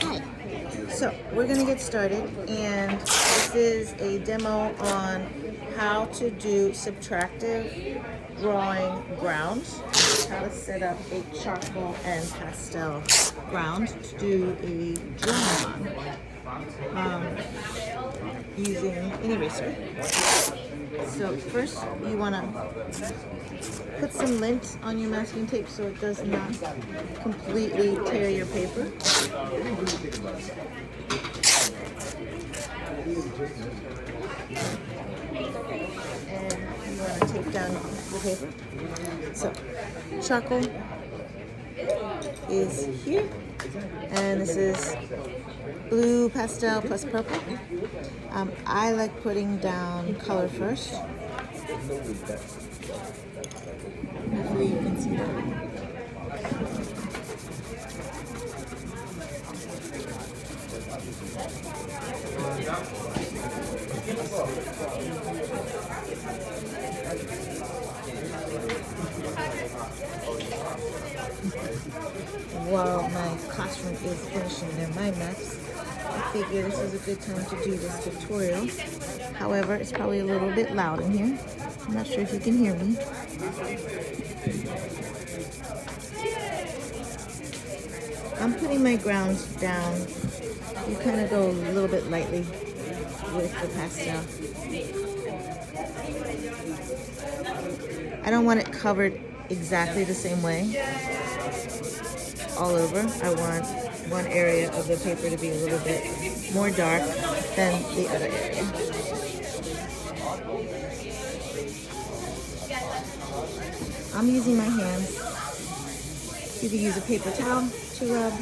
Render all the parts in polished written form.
Hi. So we're gonna get started, and this is a demo on how to do subtractive drawing grounds, how to set up a charcoal and pastel ground to do a drawing on using an eraser. So first you wanna put some lint on your masking tape so it does not completely tear your paper. And you want to tape down the paper. So charcoal is here, and this is blue pastel plus purple. I like putting down color first. Hopefully you can see that. While my classroom is finishing their mind maps, I figure this is a good time to do this tutorial. However, it's probably a little bit loud in here. I'm not sure if you can hear me. I'm putting my grounds down. You kind of go a little bit lightly with the pastel. I don't want it covered exactly the same way all over. I want one area of the paper to be a little bit more dark than the other area. I'm using my hands. You could use a paper towel to rub.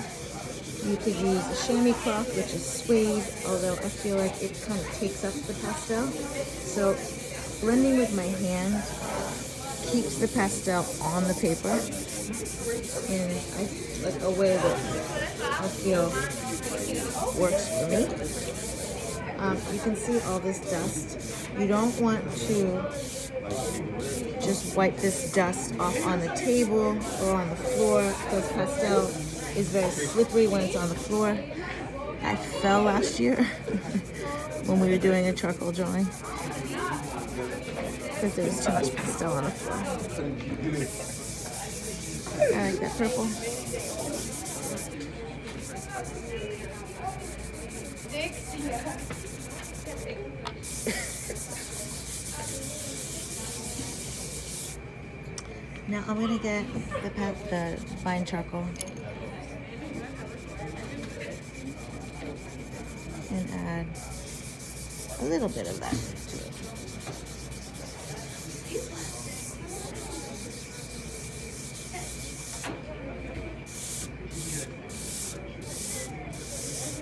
You could use a chamois cloth, which is suede, although I feel like it kind of takes up the pastel. So blending with my hand keeps the pastel on the paper in like a way that I feel works for me. You can see all this dust. You don't want to just wipe this dust off on the table or on the floor, because pastel is very slippery when it's on the floor. I fell last year when we were doing a charcoal drawing because there was too much pastel on the floor. I like that purple. Now I'm gonna get the fine charcoal and add a little bit of that to it.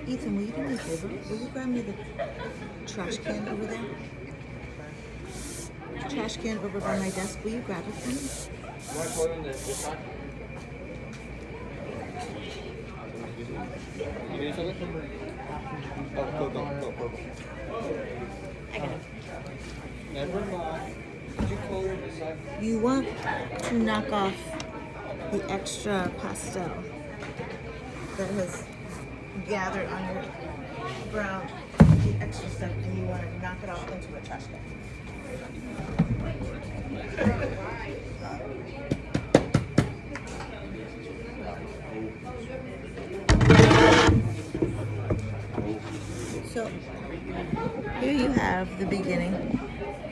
Ethan, will you do me a favor? Will you grab me the trash can over there? Trash can over by my desk. Will you grab it for me? You need something? Go. I got it. Never mind. Did you color the side? You want to knock off the extra pastel that has gathered on your ground, the extra stuff, and you want to knock it off into a trash can. So here you have the beginning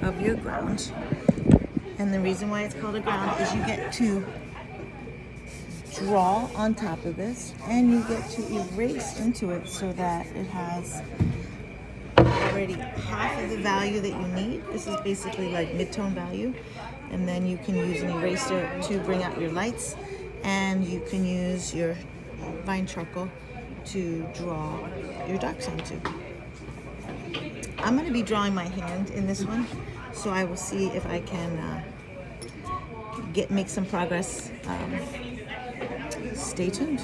of your ground, and the reason why it's called a ground is you get to draw on top of this, and you get to erase into it so that it has already half of the value that you need. This is basically like mid-tone value, and then you can use an eraser to bring out your lights, and you can use your fine charcoal to draw your darks onto. I'm going to be drawing my hand in this one, so I will see if I can make some progress. Stay tuned.